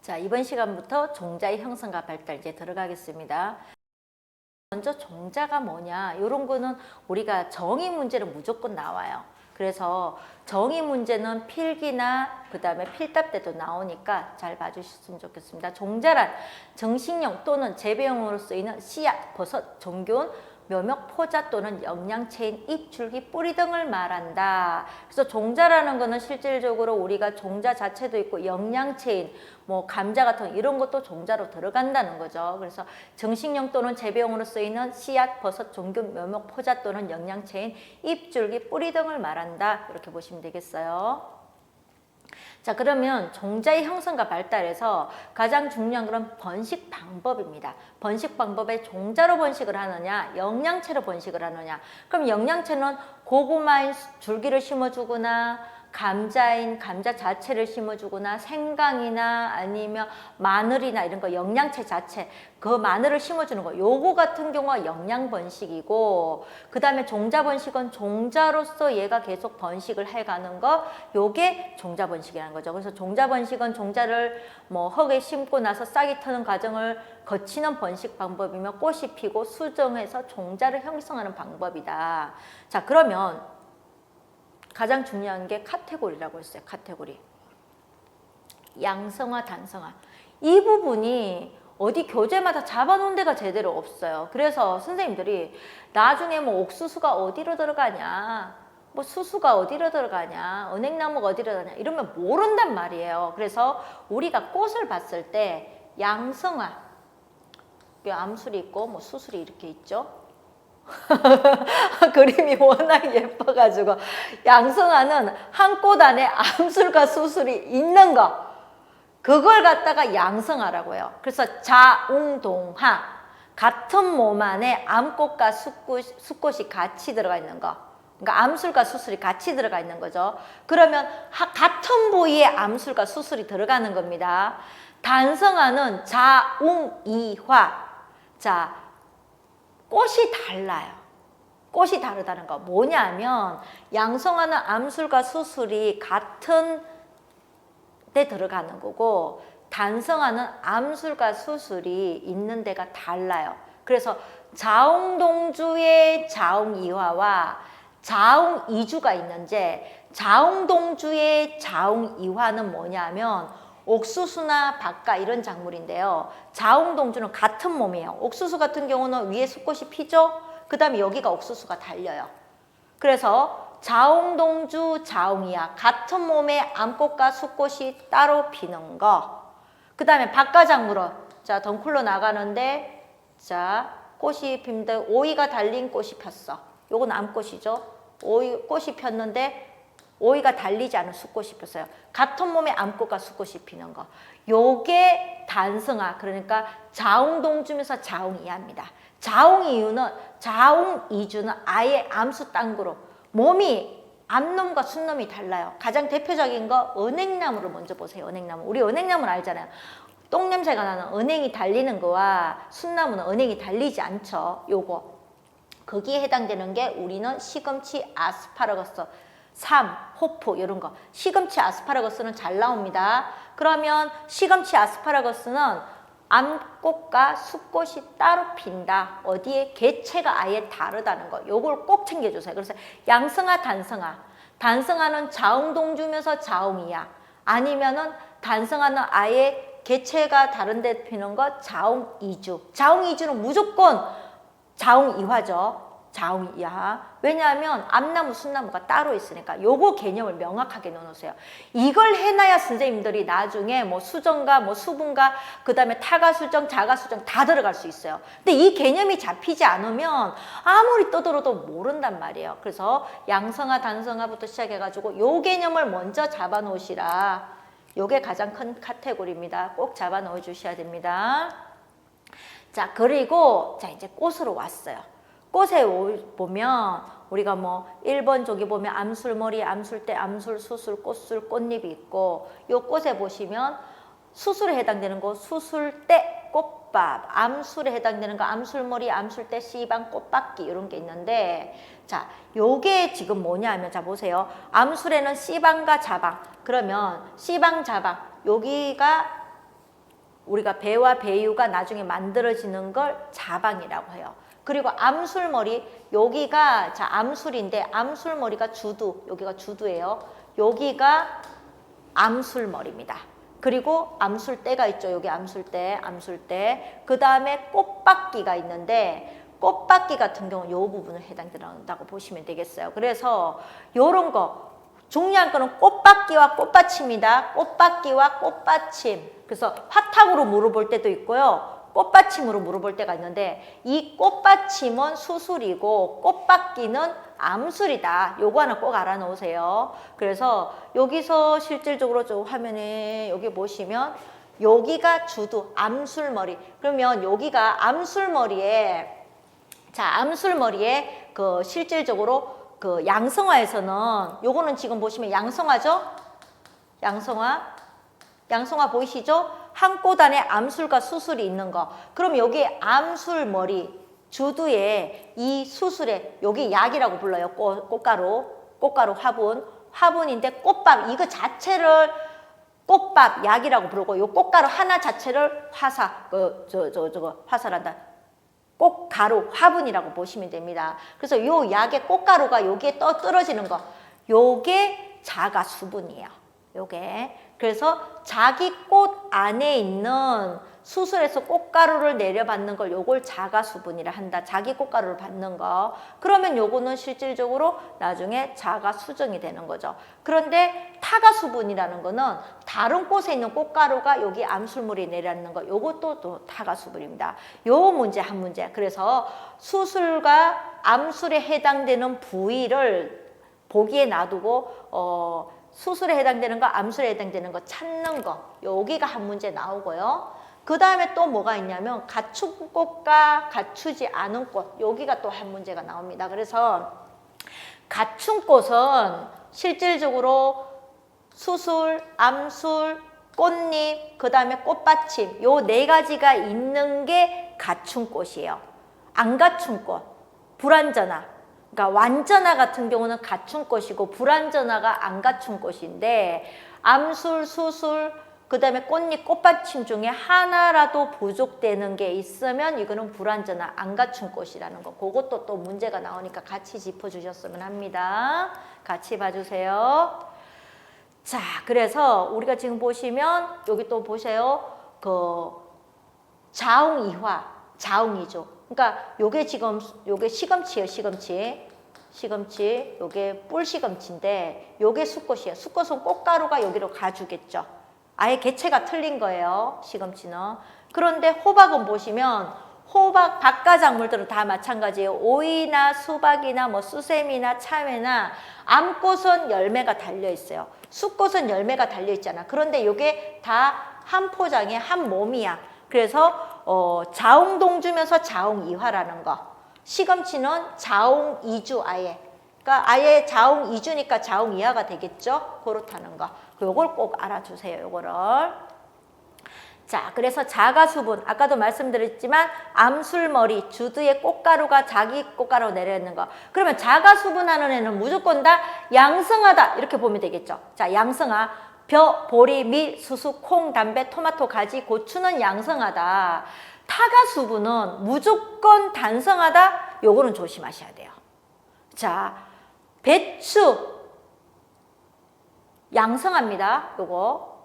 자, 이번 시간부터 종자의 형성과 발달 이제 들어가겠습니다. 먼저 종자가 뭐냐, 이런 거는 우리가 정의 문제는 무조건 나와요. 그래서 정의 문제는 필기나 그 다음에 필답 때도 나오니까 잘 봐주셨으면 좋겠습니다. 종자란 정식용 또는 재배용으로 쓰이는 씨앗, 버섯, 종균, 묘목, 포자 또는 영양체인 잎, 줄기, 뿌리 등을 말한다. 그래서 종자라는 거는 실질적으로 우리가 종자 자체도 있고 영양체인, 뭐 감자 같은 이런 것도 종자로 들어간다는 거죠. 그래서 정식용 또는 재배용으로 쓰이는 씨앗, 버섯, 종균, 묘목, 포자 또는 영양체인 잎, 줄기, 뿌리 등을 말한다. 이렇게 보시면 되겠어요. 자, 그러면 종자의 형성과 발달에서 가장 중요한 것은 번식 방법입니다. 번식 방법에 종자로 번식을 하느냐, 영양체로 번식을 하느냐. 그럼 영양체는 고구마인 줄기를 심어주거나 감자인 감자 자체를 심어주거나 생강이나 아니면 마늘이나 이런 거 영양체 자체 그 마늘을 심어주는 거 요거 같은 경우가 영양 번식이고, 그 다음에 종자 번식은 종자로서 얘가 계속 번식을 해가는 거 요게 종자 번식이라는 거죠. 그래서 종자 번식은 종자를 뭐 흙에 심고 나서 싹이 트는 과정을 거치는 번식 방법이며 꽃이 피고 수정해서 종자를 형성하는 방법이다. 자, 그러면 가장 중요한 게 카테고리라고 했어요. 카테고리. 양성화, 단성화. 이 부분이 어디 교재마다 잡아놓은 데가 제대로 없어요. 그래서 선생님들이 나중에 뭐 옥수수가 어디로 들어가냐, 뭐 수수가 어디로 들어가냐, 은행나무가 어디로 들어가냐 이러면 모른단 말이에요. 그래서 우리가 꽃을 봤을 때 양성화, 암술이 있고 뭐 수술이 이렇게 있죠. 그림이 워낙 예뻐가지고 양성화는 한 꽃 안에 암술과 수술이 있는 거, 그걸 갖다가 양성화라고 해요. 그래서 자웅동하, 같은 몸 안에 암꽃과 수꽃이 같이 들어가 있는 거, 그러니까 암술과 수술이 같이 들어가 있는 거죠. 그러면 같은 부위에 암술과 수술이 들어가는 겁니다. 단성화는 자웅이화. 자, 꽃이 달라요. 꽃이 다르다는 거 뭐냐면 양성화는 암술과 수술이 같은 데 들어가는 거고, 단성화는 암술과 수술이 있는 데가 달라요. 그래서 자웅동주의 자웅이화와 자웅이주가 있는데, 자웅동주의 자웅이화는 뭐냐면 옥수수나 박과 이런 작물인데요. 자웅동주는 같은 몸이에요. 옥수수 같은 경우는 위에 수꽃이 피죠. 그 다음에 여기가 옥수수가 달려요. 그래서 자웅동주 자웅이야, 같은 몸에 암꽃과 수꽃이 따로 피는 거. 그 다음에 박과작물은 자 덩쿨로 나가는데 자 꽃이 피는데 오이가 달린 꽃이 폈어. 요건 암꽃이죠. 오이 꽃이 폈는데 오이가 달리지 않은 수꽃이 폈어요. 같은 몸에 암꽃과 수꽃이 피는 거. 요게 단성화, 그러니까 자웅동주면서 자웅이합니다. 자웅이유는 자웅이주는 아예 암수 땅구로 몸이 암놈과 순놈이 달라요. 가장 대표적인 거 은행나무를 먼저 보세요. 은행나무. 우리 은행나무는 알잖아요. 똥냄새가 나는 은행이 달리는 거와 순나무는 은행이 달리지 않죠. 요거. 거기에 해당되는 게 우리는 시금치, 아스파라거스, 삼, 호프 이런 거. 시금치, 아스파라거스는 잘 나옵니다. 그러면 시금치, 아스파라거스는 암꽃과 수꽃이 따로 핀다. 어디에? 개체가 아예 다르다는 거. 요걸 꼭 챙겨주세요. 그래서 양성화, 단성화. 단성화는 자웅동주면서 자웅이야. 아니면은 단성화는 아예 개체가 다른 데 피는 거 자웅이주. 자웅이주는 무조건 자웅이화죠. 자웅이화. 왜냐하면 암나무, 순나무가 따로 있으니까 요거 개념을 명확하게 넣어놓으세요. 이걸 해놔야 선생님들이 나중에 뭐 수정과 뭐 수분과 그 다음에 타가수정, 자가수정 다 들어갈 수 있어요. 근데 이 개념이 잡히지 않으면 아무리 떠들어도 모른단 말이에요. 그래서 양성화, 단성화부터 시작해가지고 요 개념을 먼저 잡아 놓으시라. 요게 가장 큰 카테고리입니다. 꼭 잡아 넣어 주셔야 됩니다. 자, 그리고 자 이제 꽃으로 왔어요. 꽃에 보면 우리가 뭐 1번 저기 보면 암술머리, 암술대, 암술, 수술, 꽃술, 꽃잎이 있고, 요 꽃에 보시면 수술에 해당되는 거 수술대, 꽃밥, 암술에 해당되는 거 암술머리, 암술대, 씨방, 꽃받기 이런 게 있는데, 자 요게 지금 뭐냐면 자 보세요. 암술에는 씨방과 자방, 그러면 씨방, 자방 여기가 우리가 배와 배유가 나중에 만들어지는 걸 자방이라고 해요. 그리고 암술머리, 여기가 자 암술인데 암술머리가 주두, 여기가 주두예요. 여기가 암술머리입니다. 그리고 암술대가 있죠. 여기 암술대, 암술대. 그 다음에 꽃받기가 있는데 꽃받기 같은 경우는 이 부분을 해당된다고 보시면 되겠어요. 그래서 요런 거 중요한 거는 꽃받기와 꽃받침이다. 꽃받기와 꽃받침. 그래서 화탁으로 물어볼 때도 있고요. 꽃받침으로 물어볼 때가 있는데 이 꽃받침은 수술이고 꽃받기는 암술이다. 요거 하나 꼭 알아놓으세요. 그래서 여기서 실질적으로 저 화면에 여기 보시면 여기가 주두 암술머리. 그러면 여기가 암술머리에 자 암술머리에 그 실질적으로 그 양성화에서는 요거는 지금 보시면 양성화죠? 양성화 보이시죠? 한 꽃 안에 암술과 수술이 있는 거. 그럼 여기 암술머리 주두에 이 수술에 여기 약이라고 불러요. 꽃가루 화분인데 꽃밥 이거 자체를 꽃밥 약이라고 부르고 요 꽃가루 하나 자체를 화사란다. 꽃가루 화분이라고 보시면 됩니다. 그래서 요 약의 꽃가루가 여기에 떨어지는 거 요게 자가 수분이에요. 요게 그래서 자기 꽃 안에 있는 수술해서 꽃가루를 내려받는 걸 요걸 자가 수분이라 한다. 자기 꽃가루를 받는 거. 그러면 요거는 실질적으로 나중에 자가 수정이 되는 거죠. 그런데 타가 수분이라는 거는 다른 꽃에 있는 꽃가루가 여기 암술물이 내려앉는 거. 요것도 또 타가 수분입니다. 요 문제 한 문제. 그래서 수술과 암술에 해당되는 부위를 보기에 놔두고 수술에 해당되는 거, 암술에 해당되는 거 찾는 거. 여기가 한 문제 나오고요. 그 다음에 또 뭐가 있냐면 갖춘 꽃과 갖추지 않은 꽃. 여기가 또 한 문제가 나옵니다. 그래서 갖춘 꽃은 실질적으로 수술, 암술, 꽃잎, 그 다음에 꽃받침 요 네 가지가 있는 게 갖춘 꽃이에요. 안 갖춘 꽃, 불완전화. 그러니까 완전화 같은 경우는 갖춘 꽃이고 불완전화가 안 갖춘 꽃인데 암술, 수술, 그 다음에 꽃잎, 꽃받침 중에 하나라도 부족되는 게 있으면 이거는 불완전화, 안 갖춘 꽃이라는 거. 그것도 또 문제가 나오니까 같이 짚어주셨으면 합니다. 같이 봐주세요. 자, 그래서 우리가 지금 보시면 여기 또 보세요. 그 자웅이화, 자웅이조. 그러니까 요게 지금 요게 시금치예요. 시금치. 요게 뿔 시금치인데 요게 수꽃이에요. 수꽃은 꽃가루가 여기로 가주겠죠. 아예 개체가 틀린 거예요. 시금치는. 그런데 호박은 보시면 호박 박가작물들은 다 마찬가지예요. 오이나 수박이나 뭐 수세미나 참외나 암꽃은 열매가 달려 있어요. 수꽃은 열매가 달려 있잖아. 그런데 요게 다 한 포장에 한 몸이야. 그래서 자웅동주면서 자웅이화라는 거. 시금치는 자웅이주 아예. 그러니까 아예 자웅이주니까 자웅이화가 되겠죠. 그렇다는 거. 요걸 꼭 알아주세요. 요거를. 자, 그래서 자가수분. 아까도 말씀드렸지만 암술머리, 주두의 꽃가루가 자기 꽃가루 내려있는 거. 그러면 자가수분하는 애는 무조건 다 양성하다. 이렇게 보면 되겠죠. 자, 양성하. 벼, 보리, 밀, 수수, 콩, 담배, 토마토, 가지, 고추는 양성하다. 타가수분은 무조건 단성하다. 요거는 조심하셔야 돼요. 자, 배추 양성합니다. 요거.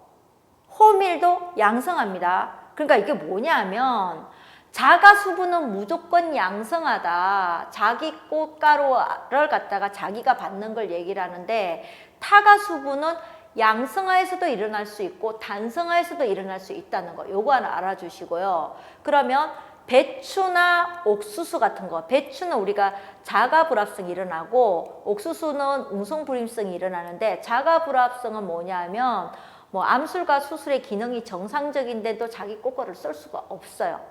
호밀도 양성합니다. 그러니까 이게 뭐냐면 자가수분은 무조건 양성하다. 자기 꽃가루를 갖다가 자기가 받는 걸 얘기를 하는데 타가수분은 양성화에서도 일어날 수 있고 단성화에서도 일어날 수 있다는 거. 요거 하나 알아주시고요. 그러면 배추나 옥수수 같은 거. 배추는 우리가 자가불합성이 일어나고 옥수수는 웅성불임성이 일어나는데 자가불합성은 뭐냐면 뭐 암술과 수술의 기능이 정상적인데도 자기 꽃가루를 쓸 수가 없어요.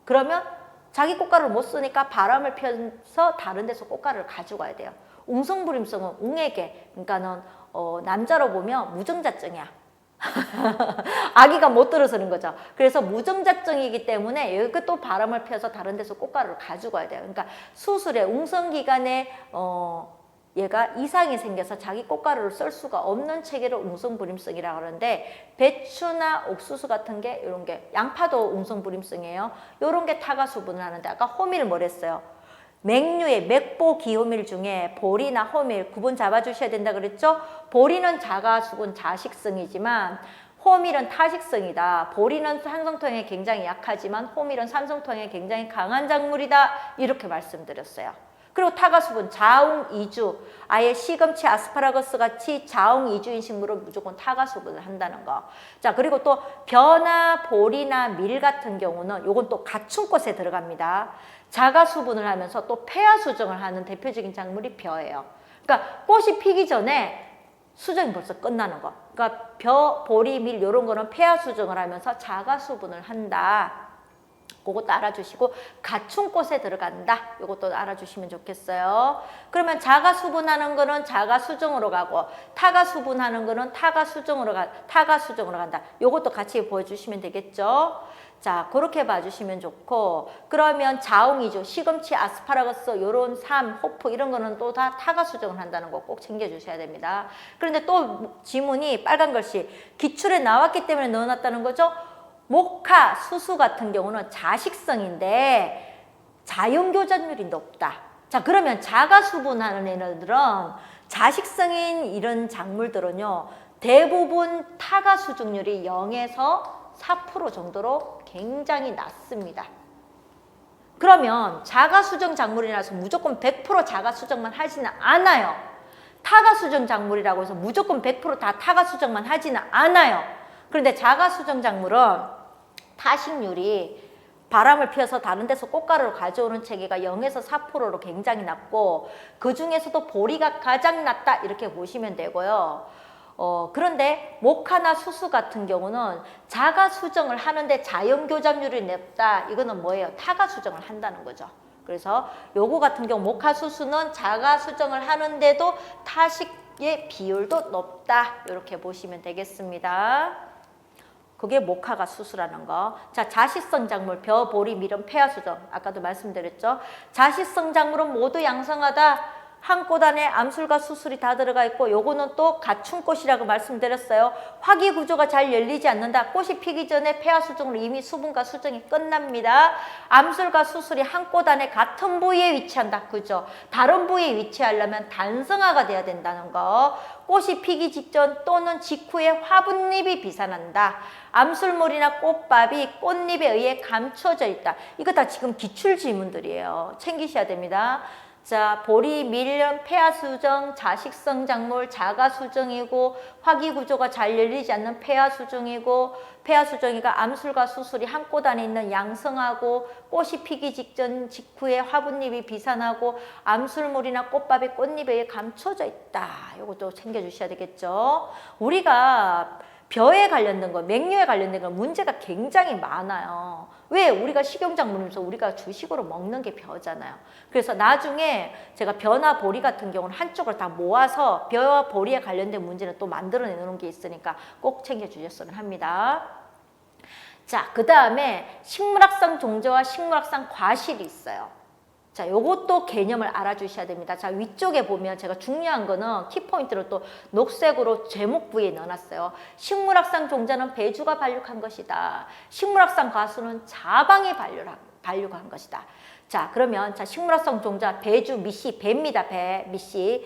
그러면 자기 꽃가루를 못 쓰니까 바람을 펴서 다른 데서 꽃가루를 가져가야 돼요. 웅성불임성은 웅에게 그러니까는 남자로 보면 무정자증이야. 아기가 못 들어서는 거죠. 그래서 무정자증이기 때문에 여기 또 바람을 펴서 다른 데서 꽃가루를 가져가야 돼요. 그러니까 수술의 웅성기간에 얘가 이상이 생겨서 자기 꽃가루를 쓸 수가 없는 체계를 웅성부림성이라고 하는데, 배추나 옥수수 같은 게 이런 게, 양파도 웅성부림성이에요. 이런 게 타가수분을 하는데, 아까 호밀 뭐랬어요? 맹류의 맥보기호밀 중에 보리나 호밀 구분 잡아주셔야 된다 그랬죠? 보리는 자가수분 자식성이지만 호밀은 타식성이다. 보리는 산성통에 굉장히 약하지만 호밀은 산성통에 굉장히 강한 작물이다. 이렇게 말씀드렸어요. 그리고 타가수분 자웅이주, 아예 시금치, 아스파라거스 같이 자웅이주인 식물은 무조건 타가수분을 한다는 거. 자, 그리고 또 벼나 보리나 밀 같은 경우는 요건 또 가춘꽃에 들어갑니다. 자가수분을 하면서 또 폐하수정을 하는 대표적인 작물이 벼예요. 그러니까 꽃이 피기 전에 수정이 벌써 끝나는 거. 그러니까 벼, 보리, 밀 이런 거는 폐하수정을 하면서 자가수분을 한다. 그것도 알아주시고, 가춘꽃에 들어간다. 이것도 알아주시면 좋겠어요. 그러면 자가수분하는 거는 자가수정으로 가고, 타가수분하는 거는 타가수정으로 간다. 이것도 같이 보여주시면 되겠죠. 자, 그렇게 봐주시면 좋고, 그러면 자웅이주, 시금치, 아스파라거스, 요런 삶, 호프 이런 거는 또 다 타가수정을 한다는 거 꼭 챙겨주셔야 됩니다. 그런데 또 지문이 빨간 글씨, 기출에 나왔기 때문에 넣어놨다는 거죠. 모카, 수수 같은 경우는 자식성인데 자연교전율이 높다. 자, 그러면 자가수분하는 애들은 자식성인 이런 작물들은요, 대부분 타가수증률이 0에서 4% 정도로 굉장히 낮습니다. 그러면 자가수정 작물이라서 무조건 100% 자가수정만 하지는 않아요. 타가수정 작물이라고 해서 무조건 100% 타가수정만 하지는 않아요. 그런데 자가수정 작물은 타식률이 바람을 피워서 다른 데서 꽃가루를 가져오는 체계가 0에서 4%로 굉장히 낮고, 그 중에서도 보리가 가장 낮다 이렇게 보시면 되고요. 그런데 모카나 수수 같은 경우는 자가수정을 하는데 자연교잡률이 높다. 이거는 뭐예요? 타가수정을 한다는 거죠. 그래서 요거 같은 경우 모카 수수는 자가수정을 하는데도 타식의 비율도 높다. 이렇게 보시면 되겠습니다. 그게 모카가 수수라는 거. 자, 자식성 작물, 벼, 보리, 밀은 폐하수정. 아까도 말씀드렸죠. 자식성 작물은 모두 양성하다. 한 꽃 안에 암술과 수술이 다 들어가 있고, 요거는 또 가춘꽃이라고 말씀드렸어요. 화기 구조가 잘 열리지 않는다. 꽃이 피기 전에 폐하수정으로 이미 수분과 수정이 끝납니다. 암술과 수술이 한 꽃 안에 같은 부위에 위치한다. 그죠? 다른 부위에 위치하려면 단성화가 돼야 된다는 거. 꽃이 피기 직전 또는 직후에 화분잎이 비산한다. 암술물이나 꽃밥이 꽃잎에 의해 감춰져 있다. 이거 다 지금 기출 질문들이에요. 챙기셔야 됩니다. 자, 보리, 밀은 폐하수정, 자식성 작물, 자가수정이고, 화기구조가 잘 열리지 않는 폐하수정이고, 폐하수정이가 암술과 수술이 한 꽃 안에 있는 양성하고, 꽃이 피기 직전 직후에 화분잎이 비산하고, 암술물이나 꽃밥이 꽃잎에 의해 감춰져 있다. 이것도 챙겨주셔야 되겠죠. 우리가 벼에 관련된 거, 맹류에 관련된 건 문제가 굉장히 많아요. 왜? 우리가 식용작물이면서 우리가 주식으로 먹는 게 벼잖아요. 그래서 나중에 제가 벼나 보리 같은 경우는 한쪽을 다 모아서 벼와 보리에 관련된 문제는 또 만들어내는 게 있으니까 꼭 챙겨주셨으면 합니다. 자, 그 다음에 식물학상 종자와 식물학상 과실이 있어요. 자, 요것도 개념을 알아주셔야 됩니다. 자, 위쪽에 보면 제가 중요한 거는 키포인트로 또 녹색으로 제목 부위에 넣어놨어요. 식물학상 종자는 배주가 발육한 것이다. 식물학상 과수는 자방이 발육한 것이다. 자, 그러면 자, 식물학상 종자 배주, 미씨, 배입니다. 배, 미씨.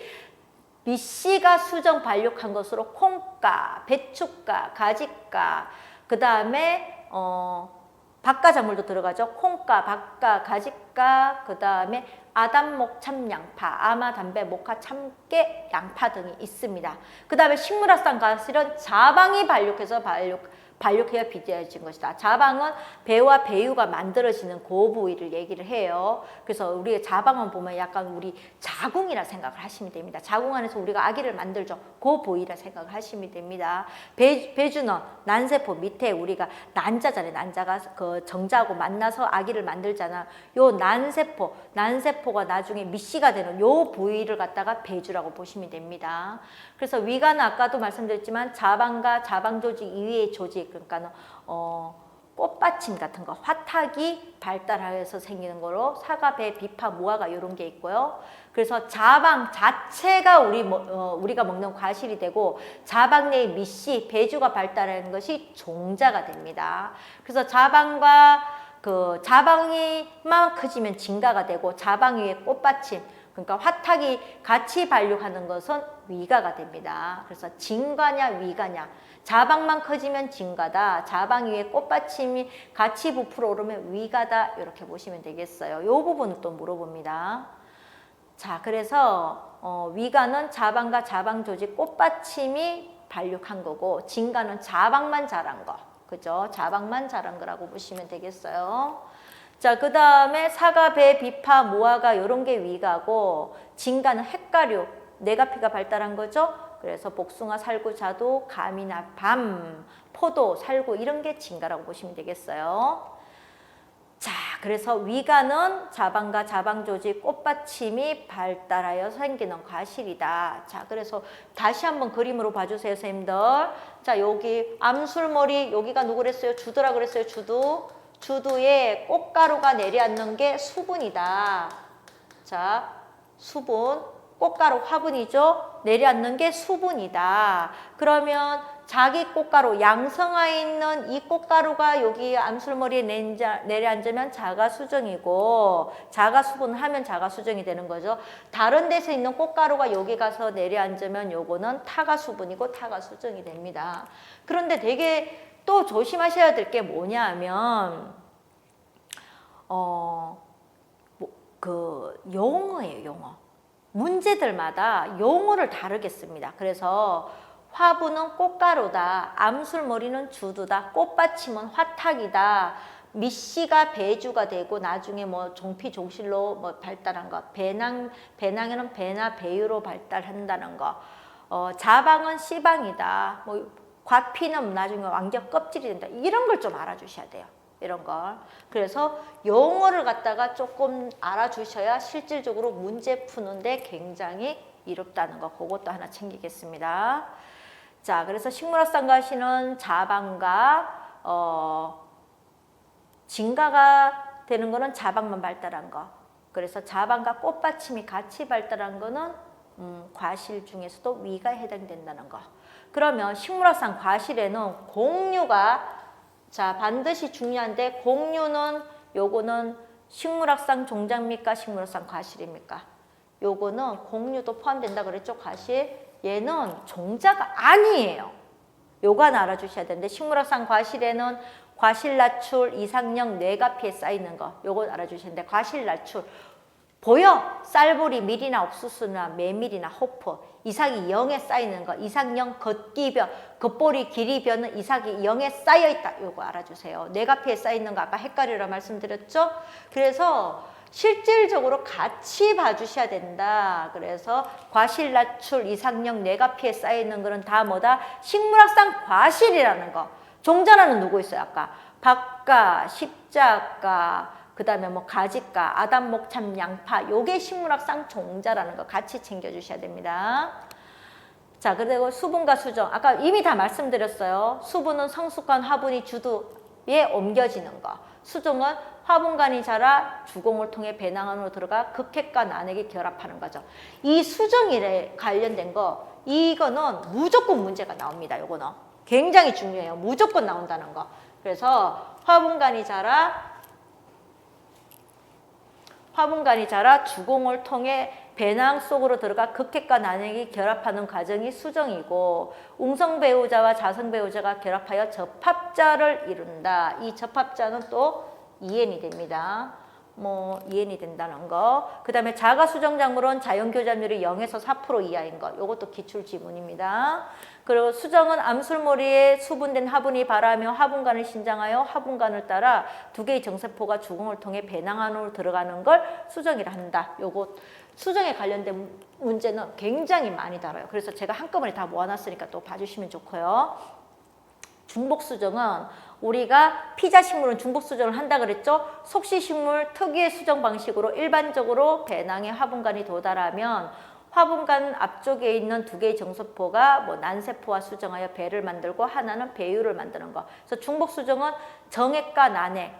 미씨가 수정 발육한 것으로 콩가, 배춧가, 가지가, 그 다음에 박가 작물도 들어가죠. 콩가, 박가, 가지가, 그 다음에 아담목, 참양파, 아마, 담배, 모카, 참깨, 양파 등이 있습니다. 그 다음에 식물학상 과실은 자방이 발육해야 비대해진 것이다. 자방은 배와 배유가 만들어지는 그 부위를 얘기를 해요. 그래서 우리의 자방은 보면 약간 우리 자궁이라 생각을 하시면 됩니다. 자궁 안에서 우리가 아기를 만들죠. 그 부위라 생각을 하시면 됩니다. 배주는 난세포 밑에 우리가 난자잖아요. 난자가 그 정자하고 만나서 아기를 만들잖아. 요 난세포가 나중에 미씨가 되는 요 부위를 갖다가 배주라고 보시면 됩니다. 그래서 위가는 아까도 말씀드렸지만 자방과 자방 조직 이외의 조직, 그러니까 꽃받침 같은 거, 화탁이 발달하여서 생기는 거로 사과, 배, 비파, 무화과 이런 게 있고요. 그래서 자방 자체가 우리가 먹는 과실이 되고 자방 내의 밑씨, 배주가 발달하는 것이 종자가 됩니다. 그래서 자방과 그 자방이만 커지면 진가가 되고 자방 위에 꽃받침, 그러니까 화탁이 같이 발육하는 것은 위가가 됩니다. 그래서 진가냐 위가냐, 자방만 커지면 진가다, 자방 위에 꽃받침이 같이 부풀어 오르면 위가다, 이렇게 보시면 되겠어요. 이 부분을 또 물어봅니다. 자, 그래서 위가는 자방과 자방 조직 꽃받침이 발육한 거고, 진가는 자방만 자란 거, 그죠? 자방만 자란 거라고 보시면 되겠어요. 자, 그 다음에 사과, 배, 비파, 무화과 이런 게 위가고, 진가는 핵가류, 뇌가피가 발달한 거죠. 그래서 복숭아, 살구, 자두, 감이나 밤, 포도, 살구 이런 게 진가라고 보시면 되겠어요. 자, 그래서 위가는 자방과 자방 조직 꽃받침이 발달하여 생기는 과실이다. 자, 그래서 다시 한번 그림으로 봐주세요, 선생님들. 자, 여기 암술머리, 여기가 누구랬어요? 주두라 그랬어요, 주두. 주두에 꽃가루가 내려앉는 게 수분이다. 자, 수분, 꽃가루 화분이죠. 내려앉는 게 수분이다. 그러면 자기 꽃가루, 양성하에 있는 이 꽃가루가 여기 암술머리에 내려앉으면 자가수정이고, 자가수분을 하면 자가수정이 되는 거죠. 다른 데서 있는 꽃가루가 여기 가서 내려앉으면 요거는 타가수분이고 타가수정이 됩니다. 그런데 되게 또 조심하셔야 될 게 뭐냐면 그 용어예요, 용어. 문제들마다 용어를 다르게 씁니다. 그래서 화분은 꽃가루다, 암술머리는 주두다, 꽃받침은 화탁이다, 밑씨가 배주가 되고 나중에 뭐 종피 종실로 뭐 발달한 거, 배낭에는 배나 배유로 발달한다는 거, 자방은 씨방이다, 뭐 과피는 나중에 왕적 껍질이 된다, 이런 걸 좀 알아주셔야 돼요. 이런 걸. 그래서 용어를 갖다가 조금 알아주셔야 실질적으로 문제 푸는데 굉장히 이롭다는 거, 그것도 하나 챙기겠습니다. 자, 그래서 식물학상 과실은 자방과 진가가 되는 거는 자방만 발달한 거. 그래서 자방과 꽃받침이 같이 발달한 거는 과실 중에서도 위가 해당된다는 거. 그러면 식물학상 과실에는 공유가 자, 반드시 중요한데, 공유는 요거는 식물학상 종자입니까? 식물학상 과실입니까? 요거는 공유도 포함된다 그랬죠? 과실. 얘는 종자가 아니에요. 요거 하나 알아주셔야 되는데, 식물학상 과실에는 과실나출, 이상령, 뇌가피에 쌓이는 거, 요거 알아주셔야 되는데, 과실나출 보여? 쌀보리, 밀이나 옥수수나 메밀이나 호프, 이삭이 0에 쌓이는 거, 이삭령 겉기벼, 겉보리 길이벼는 이삭이 0에 쌓여있다. 요거 알아주세요. 뇌가피에 쌓이는 거 아까 헷갈리라 말씀드렸죠? 그래서 실질적으로 같이 봐주셔야 된다. 그래서 과실나출, 이삭령, 뇌가피에 쌓이는 거는 다 뭐다? 식물학상 과실이라는 거. 종자라는 누구 있어요? 아까 박가, 십자가, 그 다음에 뭐 가지가, 아담, 목참, 양파, 요게 식물학상 종자라는 거 같이 챙겨주셔야 됩니다. 자, 그리고 수분과 수정. 아까 이미 다 말씀드렸어요. 수분은 성숙한 화분이 주두에 옮겨지는 거. 수정은 화분간이 자라 주공을 통해 배낭 안으로 들어가 극핵과 난핵이 결합하는 거죠. 이 수정일에 관련된 거, 이거는 무조건 문제가 나옵니다. 요거는 굉장히 중요해요. 무조건 나온다는 거. 그래서 화분간이 자라 주공을 통해 배낭 속으로 들어가 극핵과 난핵이 결합하는 과정이 수정이고, 웅성배우자와 자성배우자가 결합하여 접합자를 이룬다. 이 접합자는 또 이엔이 됩니다. 뭐 이엔이 된다는 거. 그 다음에 자가수정작물은 자연교잡률이 0에서 4% 이하인 것. 이것도 기출지문입니다. 그리고 수정은 암술머리에 수분된 화분이 발화하며 화분간을 신장하여 화분간을 따라 두 개의 정세포가 주공을 통해 배낭 안으로 들어가는 걸 수정이라 한다. 요거 수정에 관련된 문제는 굉장히 많이 다뤄요. 그래서 제가 한꺼번에 다 모아놨으니까 또 봐주시면 좋고요. 중복수정은 우리가 피자식물은 중복수정을 한다 그랬죠? 속시식물 특유의 수정 방식으로 일반적으로 배낭에 화분간이 도달하면 화분간 앞쪽에 있는 두 개의 정세포가 뭐 난세포와 수정하여 배를 만들고 하나는 배유를 만드는 거. 그래서 중복수정은 정액과 난액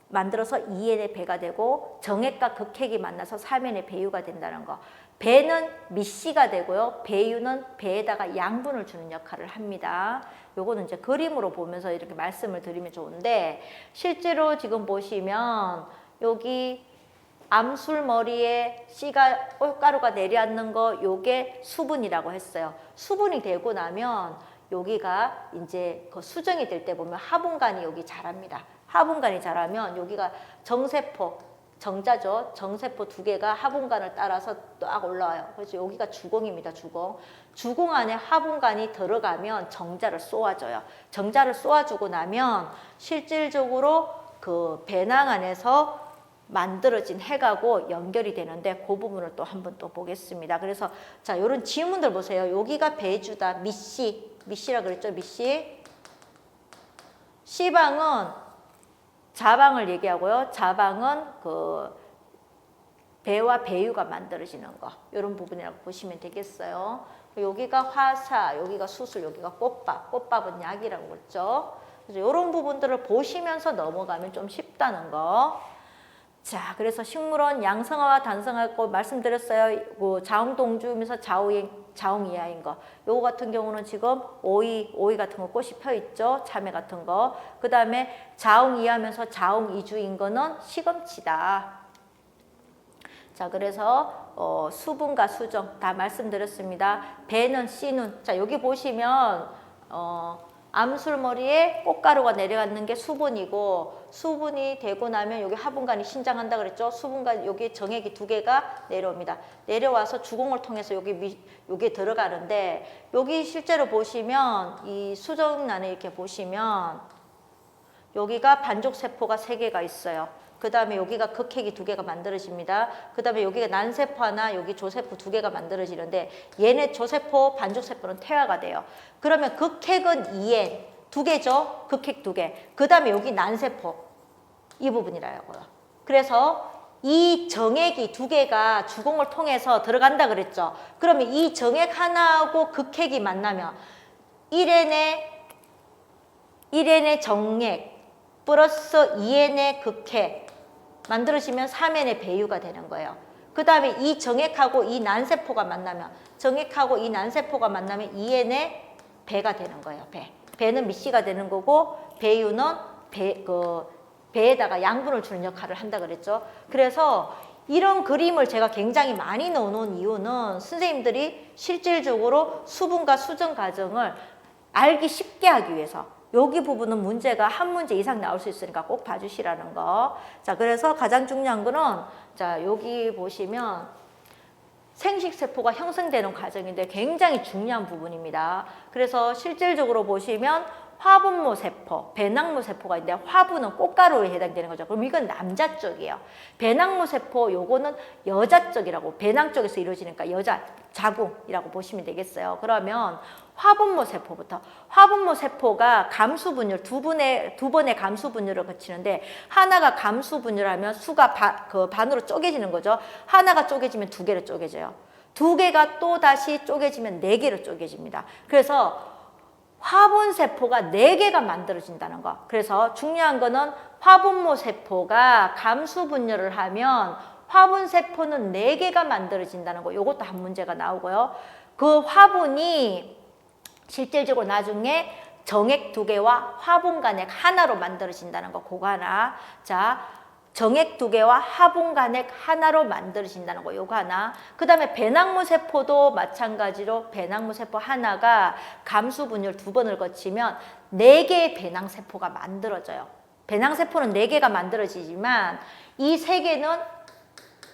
만들어서 2N의 배가 되고 정액과 극핵이 만나서 3N의 배유가 된다는 거. 배는 미씨가 되고요. 배유는 배에다가 양분을 주는 역할을 합니다. 요거는 이제 그림으로 보면서 이렇게 말씀을 드리면 좋은데 실제로 지금 보시면 여기 암술머리에 씨가 꽃가루가 내려앉는 거 요게 수분이라고 했어요. 수분이 되고 나면 여기가 이제 그 수정이 될 때 보면 하분간이 여기 자랍니다. 하분간이 자라면 여기가 정세포, 정자죠. 정세포 두 개가 하분간을 따라서 딱 올라와요. 그래서 여기가 주공입니다. 주공. 주공 안에 하분간이 들어가면 정자를 쏘아줘요. 정자를 쏘아주고 나면 실질적으로 그 배낭 안에서 만들어진 핵하고 연결이 되는데 그 부분을 또 한번 또 보겠습니다. 그래서 자, 요런 지문들 보세요. 여기가 배주다. 미씨라 그랬죠. 미씨. C방은 자방을 얘기하고요. 자방은 그 배와 배유가 만들어지는 거. 요런 부분이라고 보시면 되겠어요. 여기가 화사, 여기가 수술, 여기가 꽃밥. 꽃밥은 약이라고 그랬죠. 그래서 요런 부분들을 보시면서 넘어가면 좀 쉽다는 거. 자, 그래서 식물원 양성화와 단성화고 말씀드렸어요. 그 자웅동주면서 자웅이하인 거. 요거 같은 경우는 지금 오이 같은 거 꽃이 펴 있죠. 참외 같은 거. 그 다음에 자웅이하면서 자웅이주인 거는 시금치다. 자, 그래서 수분과 수정 다 말씀드렸습니다. 배는 씨는 자, 여기 보시면 암술머리에 꽃가루가 내려가는 게 수분이고 수분이 되고 나면 여기 하분간이 신장한다 그랬죠. 수분간 여기 정액이 두 개가 내려옵니다. 내려와서 주공을 통해서 여기 들어가는데 여기 실제로 보시면 이 수정란에 이렇게 보시면 여기가 반족세포가 3개가 있어요. 그 다음에 여기가 극핵이 2개가 만들어집니다. 그 다음에 여기가 난세포 하나, 여기 조세포 2개가 만들어지는데 얘네 조세포, 반족세포는 퇴화가 돼요. 그러면 극핵은 2N, 2개죠? 극핵 2개. 그 다음에 여기 난세포, 이 부분이라고요. 그래서 이 정액이 2개가 주공을 통해서 들어간다 그랬죠? 그러면 이 정액 하나하고 극핵이 만나면 1N의 정액 플러스 2N의 극핵 만들어지면 3N의 배유가 되는 거예요. 그 다음에 이 정액하고 이 난세포가 만나면 정액하고 이 난세포가 만나면 2N의 배가 되는 거예요. 배는 미씨가 되는 거고 배유는 배에다가 양분을 주는 역할을 한다 그랬죠. 그래서 이런 그림을 제가 굉장히 많이 넣어놓은 이유는 선생님들이 실질적으로 수분과 수정 과정을 알기 쉽게 하기 위해서 여기 부분은 문제가 한 문제 이상 나올 수 있으니까 꼭 봐주시라는 거. 자, 그래서 가장 중요한 거는 자, 여기 보시면 생식세포가 형성되는 과정인데 굉장히 중요한 부분입니다. 그래서 실질적으로 보시면 화분모세포, 배낭모세포가 있는데 화분은 꽃가루에 해당되는 거죠. 그럼 이건 남자 쪽이에요. 배낭모세포 요거는 여자 쪽이라고 배낭 쪽에서 이루어지니까 여자 자궁이라고 보시면 되겠어요. 그러면 화분모세포부터 화분모세포가 감수분열 두 번의 감수분열을 거치는데 하나가 감수분열하면 수가 반으로 쪼개지는 거죠. 하나가 쪼개지면 2개로 쪼개져요. 2개가 또 다시 쪼개지면 4개로 쪼개집니다. 그래서 화분세포가 4개가 만들어진다는 거. 그래서 중요한 거는 화분모세포가 감수분열을 하면 화분세포는 4개가 만들어진다는 거. 이것도 한 문제가 나오고요. 그 화분이 실질적으로 나중에 정액 2개와 화분간액 하나로 만들어진다는 거. 그거 하나. 자, 정액 2개와 화분간액 하나로 만들어진다는 거. 요거 하나. 그 다음에 배낭모세포도 마찬가지로 배낭모세포 하나가 감수분열 2번을 거치면 4개의 배낭세포가 만들어져요. 배낭세포는 4개가 만들어지지만 이 3개는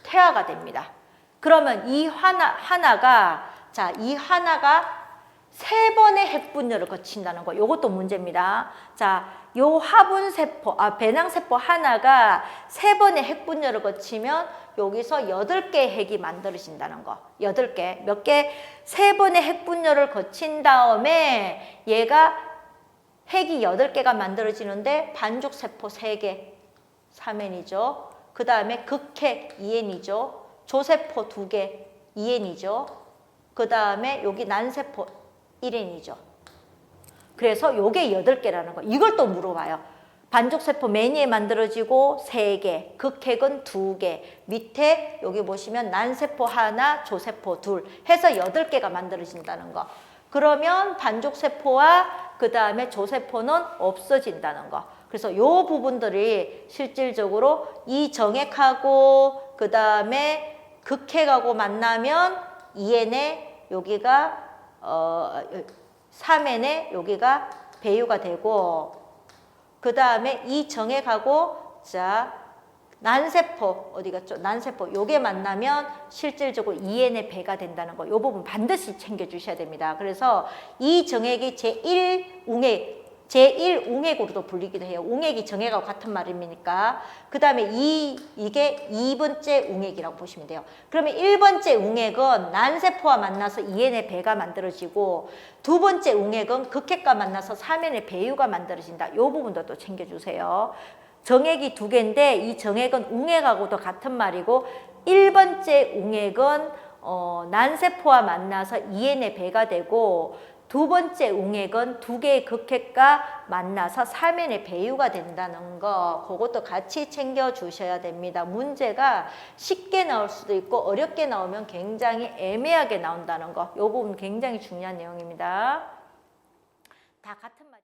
퇴화가 됩니다. 그러면 이 하나가 3번의 핵분열을 거친다는 거. 요것도 문제입니다. 자, 요 배낭세포 하나가 3번의 핵분열을 거치면 여기서 8개의 핵이 만들어진다는 거. 8개. 몇 개? 3번의 핵분열을 거친 다음에 얘가 핵이 8개가 만들어지는데 반죽세포 3개, 3N이죠. 그 다음에 극핵 2N이죠. 조세포 2개, 2N이죠. 그 다음에 여기 난세포 1N이죠. 그래서 요게 8개라는 거. 이걸 또 물어봐요. 반죽세포 매니에 만들어지고 3개, 극핵은 2개, 밑에 여기 보시면 난세포 하나, 조세포 둘 해서 8개가 만들어진다는 거. 그러면 반죽세포와 그 다음에 조세포는 없어진다는 거. 그래서 요 부분들이 실질적으로 이 정액하고 그 다음에 극핵하고 만나면 2N에 여기가 3N에 여기가 배유가 되고 그 다음에 이 정액하고 자 난세포 어디 갔죠? 난세포 요게 만나면 실질적으로 2N의 배가 된다는 거. 요 부분 반드시 챙겨 주셔야 됩니다. 그래서 이 정액이 제1웅액 제1웅액으로도 불리기도 해요. 웅액이 정액하고 같은 말입니까? 그 다음에 이게 2번째 웅액이라고 보시면 돼요. 그러면 1번째 웅액은 난세포와 만나서 2N의 배가 만들어지고 2번째 웅액은 극핵과 만나서 3N의 배유가 만들어진다. 이 부분도 또 챙겨주세요. 정액이 2개인데 이 정액은 웅액하고도 같은 말이고 1번째 웅액은 난세포와 만나서 2N의 배가 되고 2번째 웅액은 2개의 극핵과 만나서 3N의 배유가 된다는 거 그것도 같이 챙겨 주셔야 됩니다. 문제가 쉽게 나올 수도 있고 어렵게 나오면 굉장히 애매하게 나온다는 거 이 부분 굉장히 중요한 내용입니다. 다 같은 말